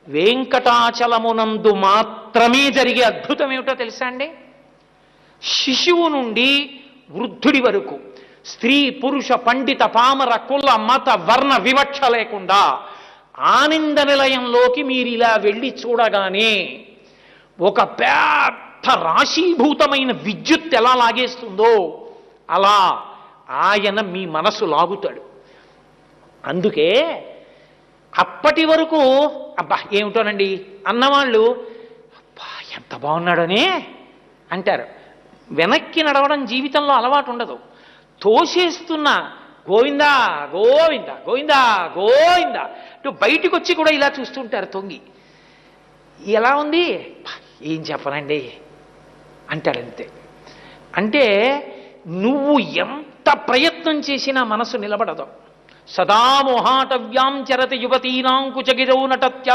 వెంకటాచలమునందు మాత్రమే జరిగే అద్భుతం ఏమిటో తెలుసా అండి? శిశువు నుండి వృద్ధుడి వరకు, స్త్రీ పురుష పండిత పామర కుల మత వర్ణ వివక్ష లేకుండా ఆనంద నిలయంలోకి మీరు ఇలా వెళ్ళి చూడగానే ఒక పెద్ద రాశీభూతమైన విద్యుత్ ఎలా లాగేస్తుందో అలా ఆయన మీ మనసు లాగుతాడు. అందుకే అప్పటి వరకు అబ్బా ఏమిటోనండి అన్నవాళ్ళు అబ్బా ఎంత బాగున్నాడని అంటారు. వెనక్కి నడవడం జీవితంలో అలవాటు ఉండదు. తోసేస్తున్న గోవిందా గోవింద గోవిందా గోవింద ఇటు బయటికి వచ్చి కూడా ఇలా చూస్తుంటారు తొంగి. ఎలా ఉంది ఏం చెప్పనండి అంటాడంతే. అంటే నువ్వు ఎంత ప్రయత్నం చేసినా మనసు నిలబడదు. సదా మోహాటవ్యాం చరతి యువతీనాం కుచగిరౌ నటత్యా